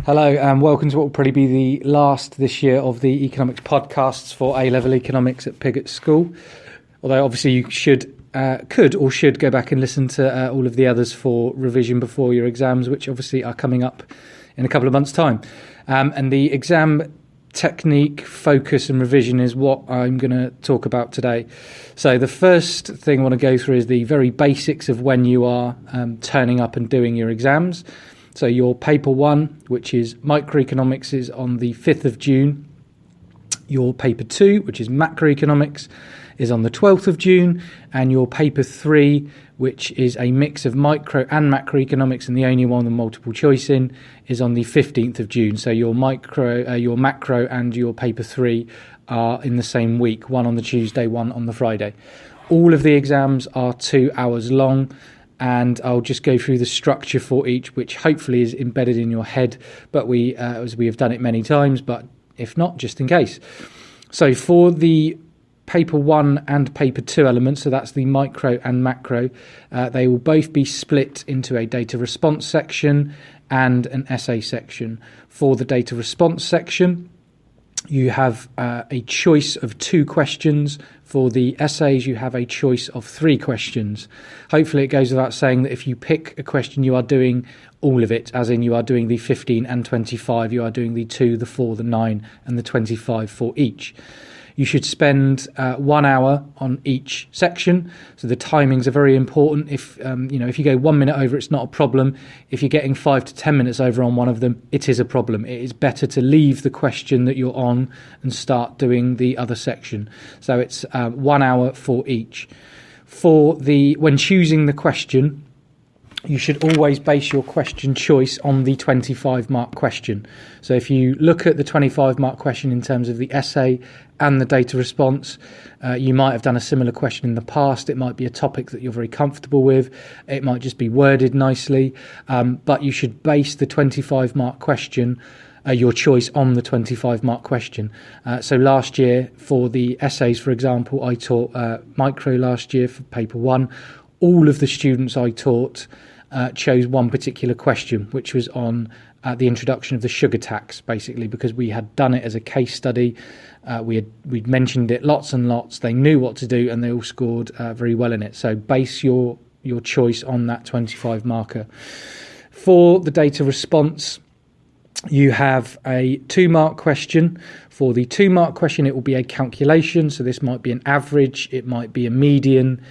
Hello and welcome to what will probably be the last this year of the economics podcasts for A-level economics at Piggott School. Although obviously you could go back and listen to all of the others for revision before your exams, which obviously are coming up in a couple of months' time. And the exam technique, focus and revision is what I'm going to talk about today. So the first thing I want to go through is the very basics of when you are turning up and doing your exams. So your paper 1, which is microeconomics, is on the 5th of June. Your paper 2, which is macroeconomics, is on the 12th of June. And your paper 3, which is a mix of micro and macroeconomics and the only one with multiple choice in, is on the 15th of June. So your macro and your paper 3 are in the same week, one on the Tuesday, one on the Friday. All of the exams are 2 hours long. And I'll just go through the structure for each, which hopefully is embedded in your head. But as we have done it many times, but if not, just in case. So for the paper 1 and paper 2 elements, so that's the micro and macro, they will both be split into a data response section and an essay section. For the data response section, you have a choice of 2 questions. For the essays, you have a choice of 3 questions. Hopefully it goes without saying that if you pick a question, you are doing all of it, as in you are doing the 15 and 25, you are doing the 2, the 4, the 9 and the 25 for each. You should spend 1 hour on each section. So the timings are very important. If you go 1 minute over, it's not a problem. If you're getting 5 to 10 minutes over on one of them, it is a problem. It is better to leave the question that you're on and start doing the other section. So it's 1 hour for each. When choosing the question, you should always base your question choice on the 25-mark question. So if you look at the 25-mark question in terms of the essay and the data response, you might have done a similar question in the past. It might be a topic that you're very comfortable with. It might just be worded nicely. But you should base the 25-mark question, your choice, on the 25-mark question. So last year for the essays, for example, I taught micro last year for paper 1. All of the students I taught chose one particular question, which was on the introduction of the sugar tax, basically, because we had done it as a case study. We'd mentioned it lots and lots. They knew what to do and they all scored very well in it. So base your choice on that 25 marker. For the data response, you have a 2-mark question. For the 2-mark question, it will be a calculation. So this might be an average, it might be a median,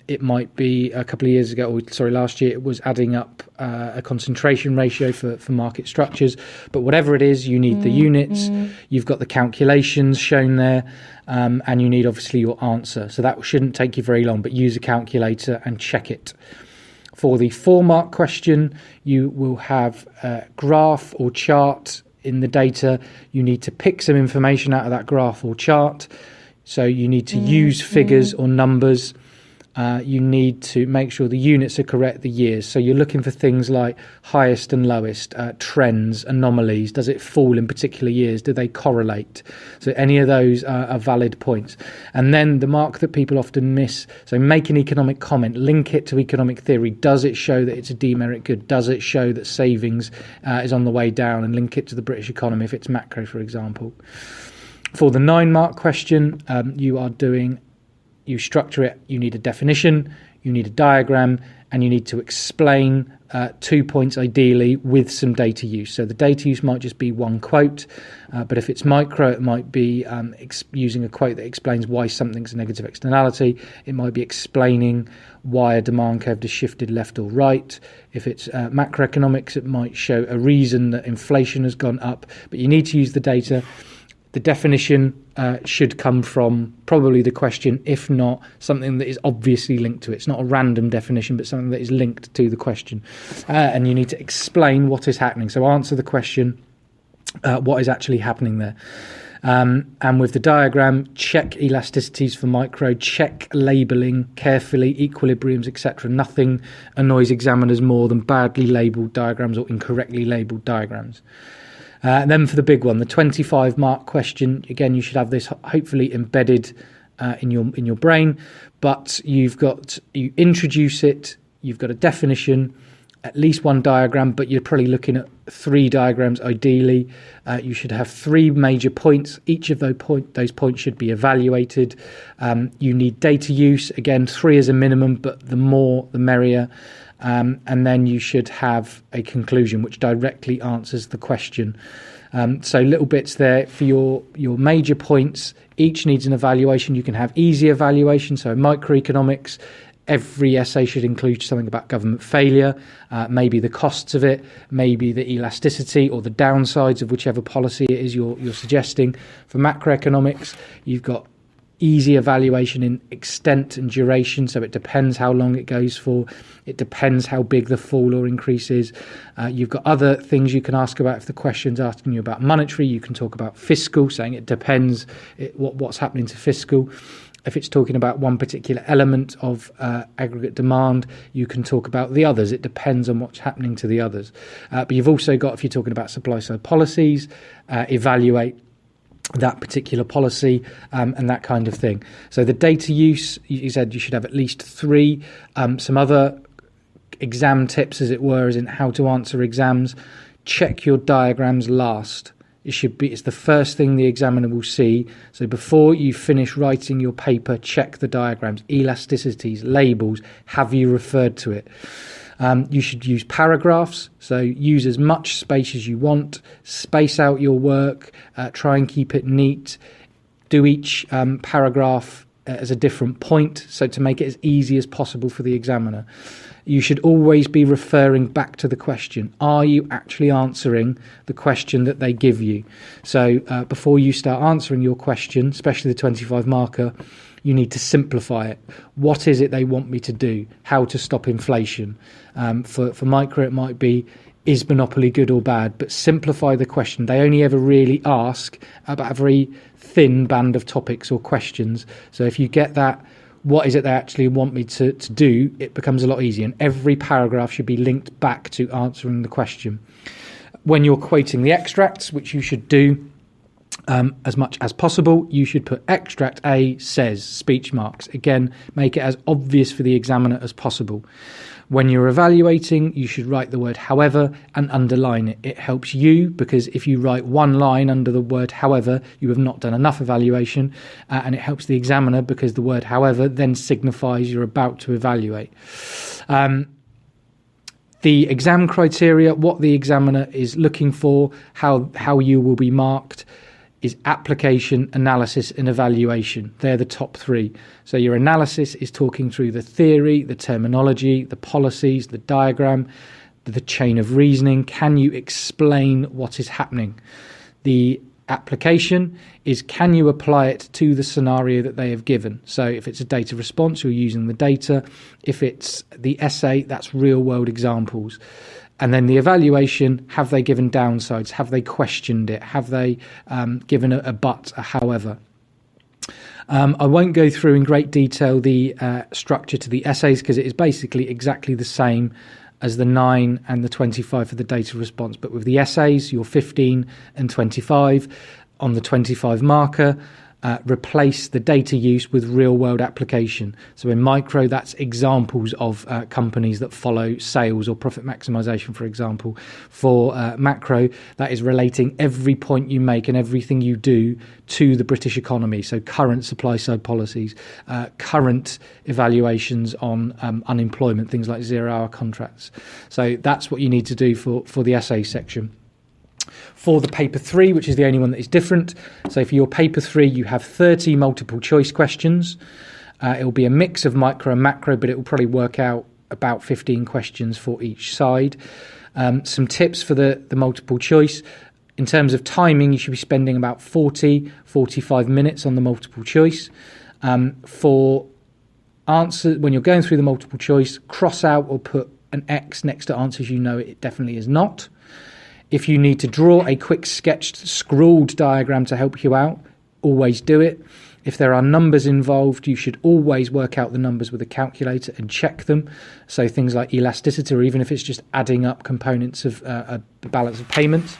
it might be last year it was adding up a concentration ratio for market structures. But whatever it is, you need the units, you've got the calculations shown there, and you need obviously your answer. So that shouldn't take you very long, but use a calculator and check it. For the 4-mark question, you will have a graph or chart in the data. You need to pick some information out of that graph or chart. So you need to use figures or numbers. You need to make sure the units are correct, the years. So you're looking for things like highest and lowest, trends, anomalies. Does it fall in particular years? Do they correlate? So any of those are valid points. And then the mark that people often miss, so make an economic comment, link it to economic theory. Does it show that it's a demerit good? Does it show that savings is on the way down? And link it to the British economy if it's macro, for example. For the 9-mark question, you structure it, you need a definition, you need a diagram, and you need to explain 2 points ideally with some data use. So the data use might just be one quote, but if it's micro, it might be using a quote that explains why something's a negative externality. It might be explaining why a demand curve has shifted left or right. If it's macroeconomics, it might show a reason that inflation has gone up, but you need to use the data. The definition should come from probably the question, if not something that is obviously linked to it. It's not a random definition, but something that is linked to the question. And you need to explain what is happening. So answer the question, what is actually happening there. And with the diagram, check elasticities for micro, check labelling carefully, equilibriums, etc. Nothing annoys examiners more than badly labelled diagrams or incorrectly labelled diagrams. And then for the big one, the 25-mark question, again, you should have this hopefully embedded in your brain, but you introduce it, you've got a definition, at least one diagram, but you're probably looking at 3 diagrams ideally. You should have 3 major points. Each of those points should be evaluated. You need data use, again 3 as a minimum, but the more the merrier. And then you should have a conclusion which directly answers the question. So little bits there for your major points. Each needs an evaluation. You can have easy evaluation. So microeconomics, every essay should include something about government failure, maybe the costs of it, maybe the elasticity or the downsides of whichever policy it is you're suggesting. For macroeconomics, you've got easy evaluation in extent and duration, so it depends how long it goes for, it depends how big the fall or increase is. You've got other things you can ask about. If the question's asking you about monetary, you can talk about fiscal, saying it depends what's happening to fiscal. If it's talking about one particular element of aggregate demand, you can talk about the others. It depends on what's happening to the others. But you've also got, if you're talking about supply side policies, evaluate that particular policy and that kind of thing. So the data use, you said you should have at least 3. Some other exam tips, as it were, as in how to answer exams. Check your diagrams last. It's the first thing the examiner will see. So before you finish writing your paper, check the diagrams, elasticities, labels. Have you referred to it? You should use paragraphs, so use as much space as you want, space out your work, try and keep it neat, do each paragraph as a different point, so to make it as easy as possible for the examiner. You should always be referring back to the question. Are you actually answering the question that they give you? So before you start answering your question, especially the 25 marker, you need to simplify it. What is it they want me to do? How to stop inflation? For micro, it might be, is monopoly good or bad? But simplify the question. They only ever really ask about a very thin band of topics or questions. So if you get that, what is it they actually want me to do, it becomes a lot easier. And every paragraph should be linked back to answering the question. When you're quoting the extracts, which you should do, as much as possible, you should put extract A says, speech marks. Again, make it as obvious for the examiner as possible. When you're evaluating, you should write the word however and underline it. It helps you because if you write one line under the word however, you have not done enough evaluation, and it helps the examiner because the word however then signifies you're about to evaluate. The exam criteria, what the examiner is looking for, how you will be marked, is application, analysis, and evaluation. They're the top 3. So your analysis is talking through the theory, the terminology, the policies, the diagram, the chain of reasoning. Can you explain what is happening? The application is, can you apply it to the scenario that they have given? So if it's a data response, you're using the data. If it's the essay, that's real world examples. And then the evaluation, have they given downsides? Have they questioned it? Have they given a but, a however? I won't go through in great detail the structure to the essays because it is basically exactly the same as the 9 and the 25 for the data response. But with the essays, your 15 and 25 on the 25 marker, replace the data use with real world application. So in micro, that's examples of companies that follow sales or profit maximization, for example. For macro, that is relating every point you make and everything you do to the British economy. So current supply side policies, current evaluations on unemployment, things like 0-hour contracts. So that's what you need to do for the essay section. For the paper 3, which is the only one that is different, so for your paper 3 you have 30 multiple choice questions. It will be a mix of micro and macro, but it will probably work out about 15 questions for each side. Some tips for the multiple choice. In terms of timing, you should be spending about 45 minutes on the multiple choice. For answer, when you're going through the multiple choice, cross out or put an X next to answers you know it definitely is not. If you need to draw a quick sketched, scrawled diagram to help you out, always do it. If there are numbers involved, you should always work out the numbers with a calculator and check them. So things like elasticity, or even if it's just adding up components of a balance of payments.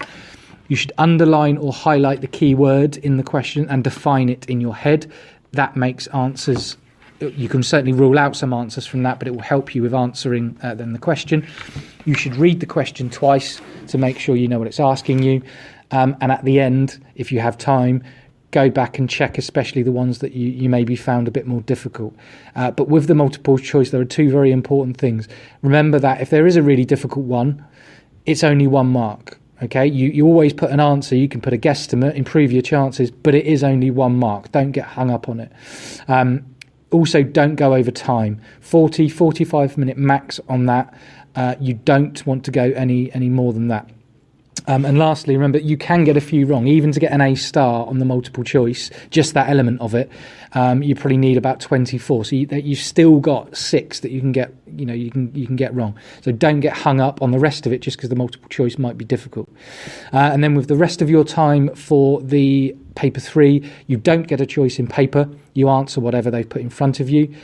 You should underline or highlight the key word in the question and define it in your head. That makes answers you can certainly rule out some answers from that, but it will help you with answering then the question. You should read the question twice to make sure you know what it's asking you. And at the end, if you have time, go back and check, especially the ones that you maybe found a bit more difficult. But with the multiple choice, there are two very important things. Remember that if there is a really difficult one, it's only 1 mark. Okay, you always put an answer. You can put a guesstimate, improve your chances, but it is only 1 mark. Don't get hung up on it. Also, don't go over time. 45-minute max on that. You don't want to go any more than that. And lastly, remember, you can get a few wrong. Even to get an A star on the multiple choice, just that element of it, you probably need about 24. So you've still got 6 that you can get. You can get wrong. So don't get hung up on the rest of it just because the multiple choice might be difficult. And then with the rest of your time for the paper 3, you don't get a choice in paper. You answer whatever they've put in front of you.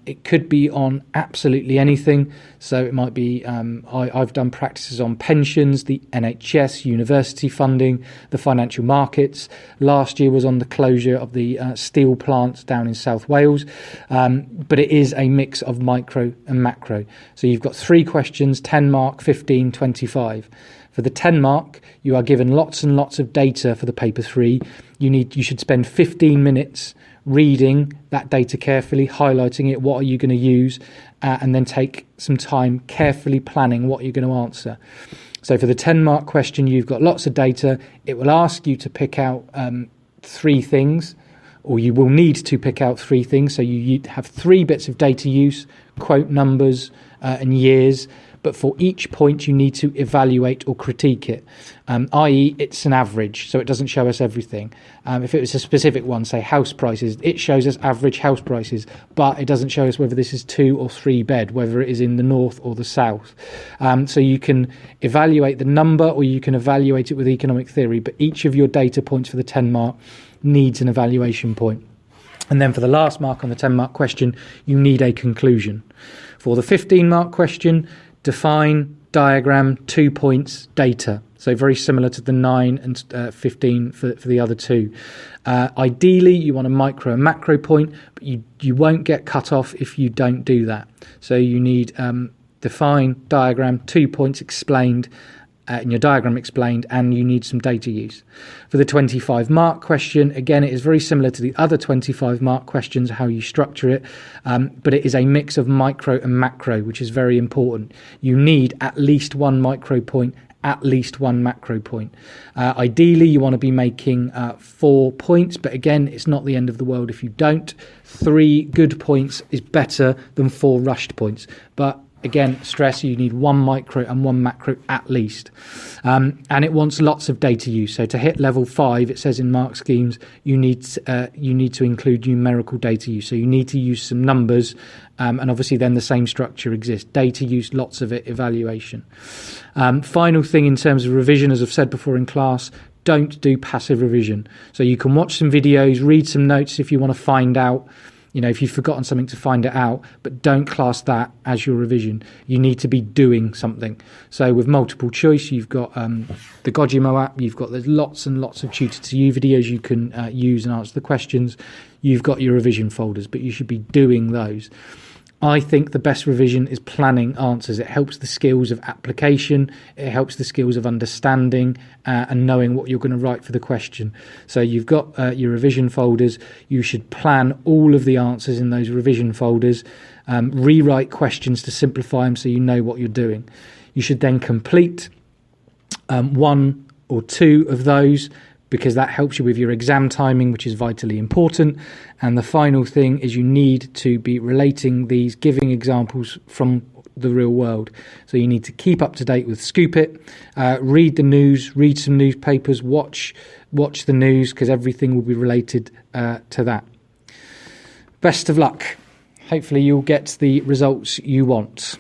It could be on absolutely anything. So it might be, I've done practices on pensions, the NHS, university funding, the financial markets. Last year was on the closure of the steel plants down in South Wales. But it is a mix of micro and macro. So you've got 3 questions, 10 mark, 15, 25. For the 10 mark, you are given lots and lots of data for the paper 3. You should spend 15 minutes reading that data carefully, highlighting it, what are you going to use, and then take some time carefully planning what you're going to answer. So for the 10 mark question, you've got lots of data. It will ask you to pick out 3 things, or you will need to pick out 3 things. So you have 3 bits of data use, quote numbers and years. But for each point, you need to evaluate or critique it, i.e. it's an average, so it doesn't show us everything. If it was a specific one, say house prices, it shows us average house prices, but it doesn't show us whether this is 2 or 3 bed, whether it is in the north or the south. So you can evaluate the number or you can evaluate it with economic theory, but each of your data points for the 10 mark needs an evaluation point. And then for the last mark on the 10 mark question, you need a conclusion. For the 15 mark question, define, diagram, 2 points, data. So very similar to the 9 and 15 for the other 2. Ideally, you want a micro and macro point, but you won't get cut off if you don't do that. So you need define, diagram, 2 points explained, in your diagram explained, and you need some data use. For the 25 mark question, again, it is very similar to the other 25 mark questions, how you structure it, but it is a mix of micro and macro, which is very important. You need at least 1 micro point, at least 1 macro point. Ideally, you want to be making 4 points, but again, it's not the end of the world if you don't. 3 good points is better than 4 rushed points, but again, stress, you need 1 micro and 1 macro at least. And it wants lots of data use. So to hit level 5, it says in mark schemes, you need to include numerical data use. So you need to use some numbers, and obviously then the same structure exists. Data use, lots of it, evaluation. Final thing in terms of revision, as I've said before in class, don't do passive revision. So you can watch some videos, read some notes if you want to find out, if you've forgotten something, to find it out, but don't class that as your revision. You need to be doing something. So with multiple choice, you've got the Gojimo app, there's lots and lots of Tutor to You videos you can use and answer the questions. You've got your revision folders, but you should be doing those. I think the best revision is planning answers. It helps the skills of application, it helps the skills of understanding and knowing what you're going to write for the question. So you've got your revision folders. You should plan all of the answers in those revision folders, rewrite questions to simplify them so you know what you're doing. You should then complete 1 or 2 of those, because that helps you with your exam timing, which is vitally important. And the final thing is you need to be relating these, giving examples from the real world. So you need to keep up to date with Scoop It, read the news, read some newspapers, watch the news, because everything will be related to that. Best of luck. Hopefully you'll get the results you want.